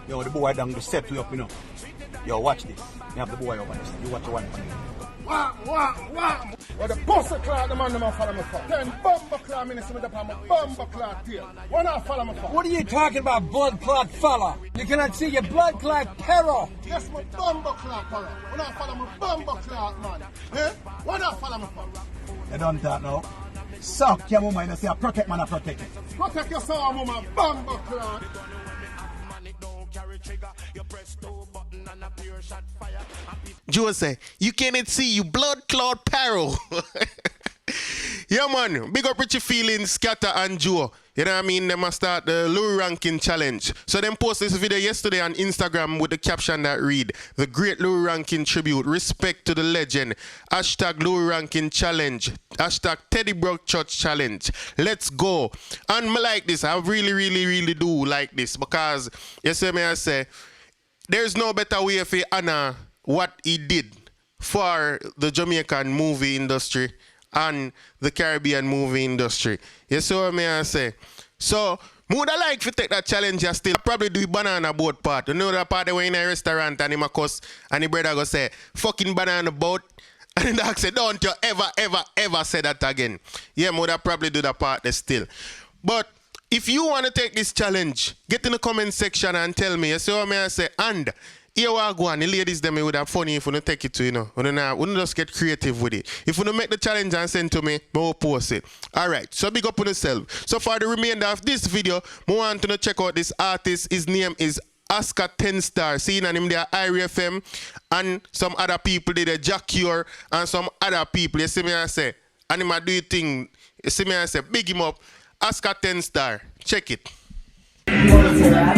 Yo, the boy down to set you up, you know. Yo, watch this. You have the boy over there. You watch the one. Wow. Well, the pussy clock, the man, follow me for. Then bumper clock, minister with the palm, bumper clock here. Why not follow me for? What are you talking about, blood clot fella? You cannot see your blood clot peril. Yes, my bumper clock, fella. Why not follow me bumper clock, man? Eh? Why not follow me for? You don't talk now. Suck your woman and say, protect man, I protect it. Protect yourself, woman, bumper clock. Joe say, you cannot see you blood clot peril. Yeah, man. Big up Richie Feelings, Skatta and Joe. You know what I mean? They must start the low ranking challenge. So them post this video yesterday on Instagram with the caption that read, the great low ranking tribute, respect to the legend, hashtag low ranking challenge, hashtag Teddy Bruck Church challenge. Let's go. And I like this. I really do like this because, you see me, I say, there's no better way if he honor what he did for the Jamaican movie industry and the Caribbean movie industry. You see what I say? So, would I like to take that challenge and still probably do banana boat part. You know that part they were in a restaurant and him a cuss and the brother go say, fucking banana boat. And the dog say, don't you ever say that again. Yeah, would I probably do that part there still. But if you want to take this challenge, get in the comment section and tell me. You see what I say? And here we go on. The ladies them would have funny if you don't take it to, you know. We don't just get creative with it. If you don't make the challenge and send to me, we will post it. Alright, so big up on yourself. So for the remainder of this video, I want to check out this artist. His name is Oscar 10 Star. Seeing him there, Irie FM, and some other people there, Jah Cure, and some other people. You see me I say, and him do you thing. You see me I say, big him up. Oscar 10 Star. Check it. You want to say that?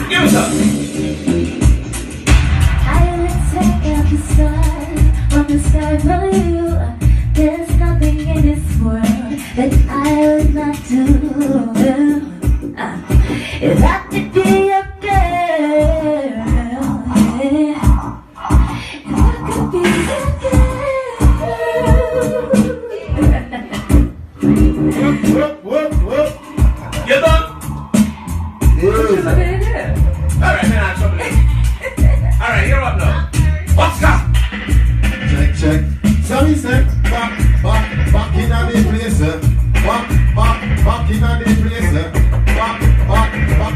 Give us up. I would take out the sun from the sky for you. There's nothing in this world that I would not do. If I could be your girl, if I could be your Whoop. You done? girl. Alright, man, I'm trouble. Alright, you're up now. What's that? Check. So he said, back in the place. Back in the place. Back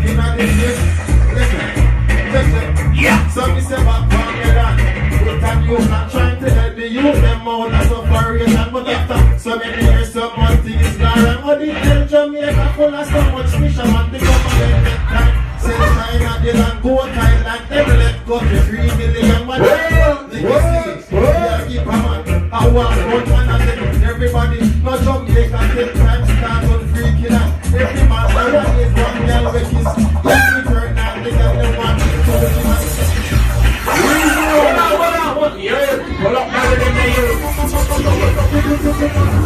in the place. Listen. Yeah. So he said, back from your land. Good time you not trying to help the youth. Them all that's so variation. But after so many years, so much things gone. And what the hell Jamaica full of so much fish. I want to go for them next time. Say China, they don't go Thailand. Never let go to 3 million. What I want one of them. Everybody, no Jamaica, take time, start on freaking out. Every man, everyone is one girl with his. Every turn out, they got them one.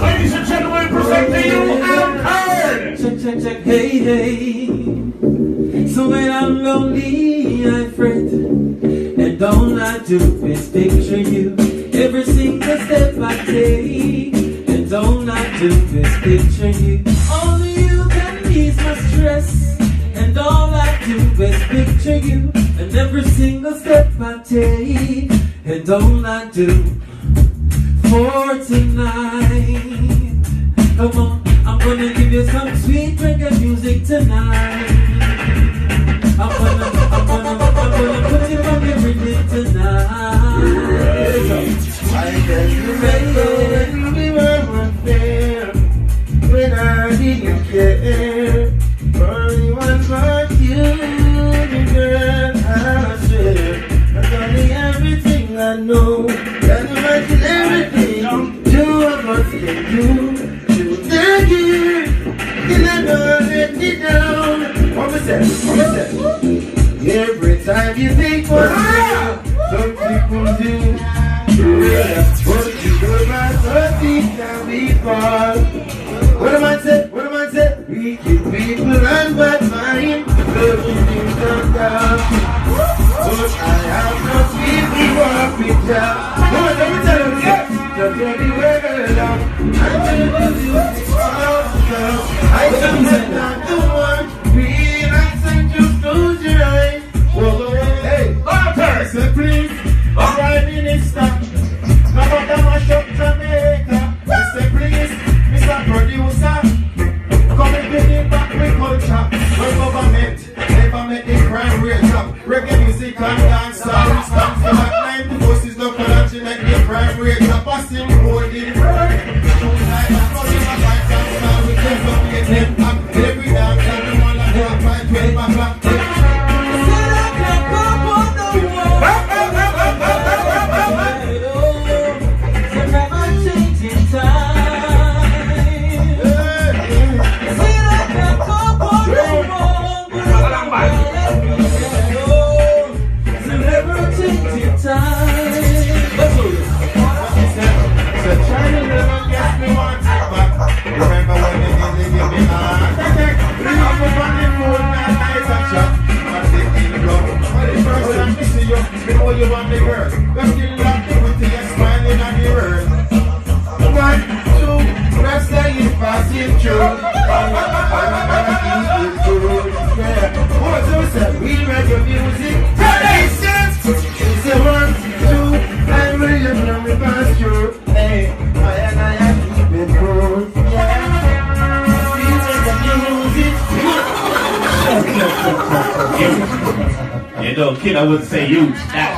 Ladies and gentlemen, present to you Al Check, hey. So when I'm lonely, I fret, and all I do is picture you. Every single step I take, and all I do is picture you. Only you can ease my stress, and all I do is picture you. And every single step I take, and all I do for tonight. Come on, I'm gonna give you some sweet reggae music tonight. I'm gonna put it on your rhythm tonight. I can remember when we were unfair, when I didn't care. Only one but you, girl, I swear. I told me everything I know. That imagine everything you must can do. Thank you, till I don't let me down. What was that? Every time you think one step, some people do. But you go by 30 can be far. What am I say? We keep people and bad mind. Love you things come down. But I have no people who are picture. Come on, let me tell you this. Just everywhere down. I'm gonna do it all. I don't have not the one. Real and just do We reggae music. It's a 1, 2, I'm ready to blow me past you. Hey, I keep it cool. Yeah. We reggae music. You know, kid, I wouldn't say you. That